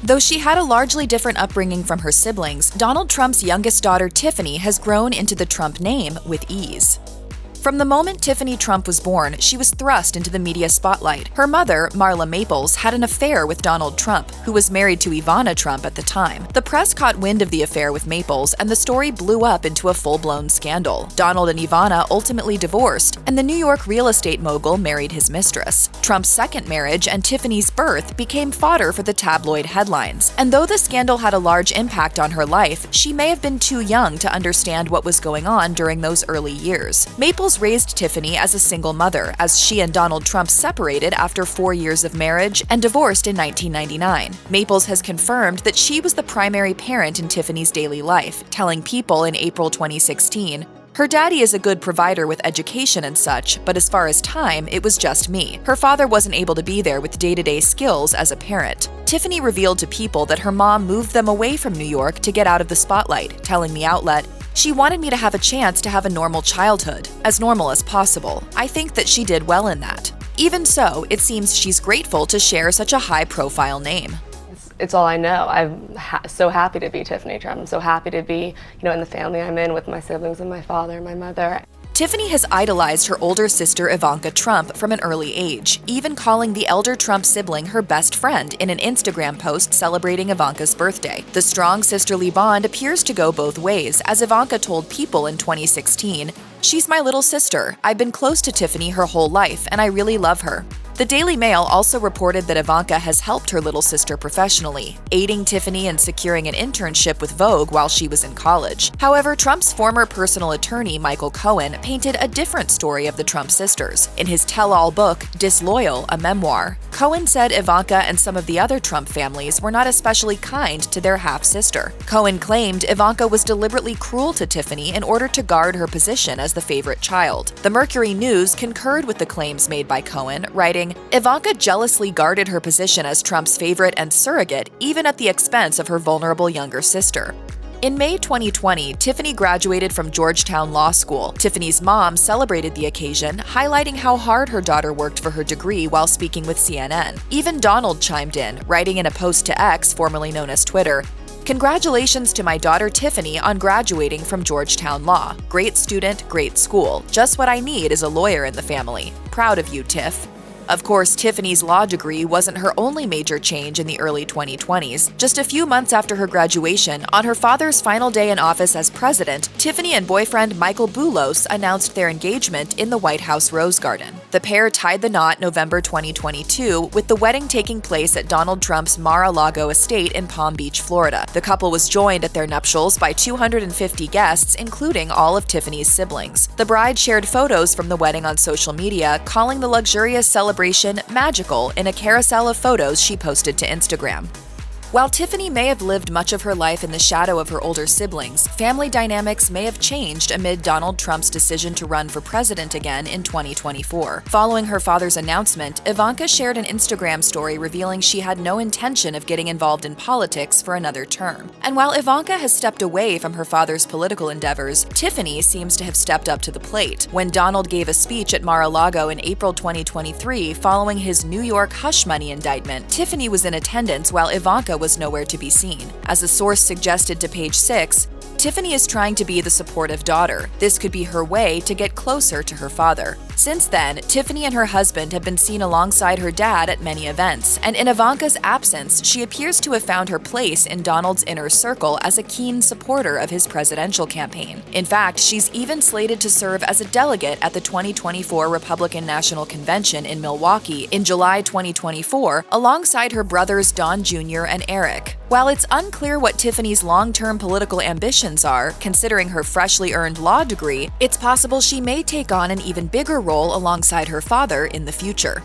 Though she had a largely different upbringing from her siblings, Donald Trump's youngest daughter Tiffany has grown into the Trump name with ease. From the moment Tiffany Trump was born, she was thrust into the media spotlight. Her mother, Marla Maples, had an affair with Donald Trump, who was married to Ivanka Trump at the time. The press caught wind of the affair with Maples, and the story blew up into a full-blown scandal. Donald and Ivanka ultimately divorced, and the New York real estate mogul married his mistress. Trump's second marriage and Tiffany's birth became fodder for the tabloid headlines. And though the scandal had a large impact on her life, she may have been too young to understand what was going on during those early years. Maples raised Tiffany as a single mother, as she and Donald Trump separated after 4 years of marriage and divorced in 1999. Maples has confirmed that she was the primary parent in Tiffany's daily life, telling People in April 2016, "Her daddy is a good provider with education and such, but as far as time, it was just me. Her father wasn't able to be there with day-to-day skills as a parent." Tiffany revealed to People that her mom moved them away from New York to get out of the spotlight, telling the outlet, "She wanted me to have a chance to have a normal childhood, as normal as possible. I think that she did well in that." Even so, it seems she's grateful to share such a high-profile name. It's all I know. I'm so happy to be Tiffany Trump. I'm so happy to be, in the family I'm in with my siblings and my father and my mother. Tiffany has idolized her older sister Ivanka Trump from an early age, even calling the elder Trump sibling her best friend in an Instagram post celebrating Ivanka's birthday. The strong sisterly bond appears to go both ways, as Ivanka told People in 2016, "She's my little sister. I've been close to Tiffany her whole life, and I really love her." The Daily Mail also reported that Ivanka has helped her little sister professionally, aiding Tiffany in securing an internship with Vogue while she was in college. However, Trump's former personal attorney, Michael Cohen, painted a different story of the Trump sisters. In his tell-all book, Disloyal, a memoir, Cohen said Ivanka and some of the other Trump families were not especially kind to their half-sister. Cohen claimed Ivanka was deliberately cruel to Tiffany in order to guard her position as the favorite child. The Mercury News concurred with the claims made by Cohen, writing, "Ivanka jealously guarded her position as Trump's favorite and surrogate, even at the expense of her vulnerable younger sister." In May 2020, Tiffany graduated from Georgetown Law School. Tiffany's mom celebrated the occasion, highlighting how hard her daughter worked for her degree while speaking with CNN. Even Donald chimed in, writing in a post to X, formerly known as Twitter, "Congratulations to my daughter Tiffany on graduating from Georgetown Law. Great student, great school. Just what I need is a lawyer in the family. Proud of you, Tiff." Of course, Tiffany's law degree wasn't her only major change in the early 2020s. Just a few months after her graduation, on her father's final day in office as president, Tiffany and boyfriend Michael Boulos announced their engagement in the White House Rose Garden. The pair tied the knot November 2022, with the wedding taking place at Donald Trump's Mar-a-Lago estate in Palm Beach, Florida. The couple was joined at their nuptials by 250 guests, including all of Tiffany's siblings. The bride shared photos from the wedding on social media, calling the luxurious celebration magical in a carousel of photos she posted to Instagram. While Tiffany may have lived much of her life in the shadow of her older siblings, family dynamics may have changed amid Donald Trump's decision to run for president again in 2024. Following her father's announcement, Ivanka shared an Instagram story revealing she had no intention of getting involved in politics for another term. And while Ivanka has stepped away from her father's political endeavors, Tiffany seems to have stepped up to the plate. When Donald gave a speech at Mar-a-Lago in April 2023 following his New York hush money indictment, Tiffany was in attendance while Ivanka was nowhere to be seen. As a source suggested to Page 6, Tiffany is trying to be the supportive daughter. This could be her way to get closer to her father. Since then, Tiffany and her husband have been seen alongside her dad at many events, and in Ivanka's absence, she appears to have found her place in Donald's inner circle as a keen supporter of his presidential campaign. In fact, she's even slated to serve as a delegate at the 2024 Republican National Convention in Milwaukee in July 2024, alongside her brothers Don Jr. and Eric. While it's unclear what Tiffany's long-term political ambitions are, considering her freshly earned law degree, it's possible she may take on an even bigger role alongside her father in the future.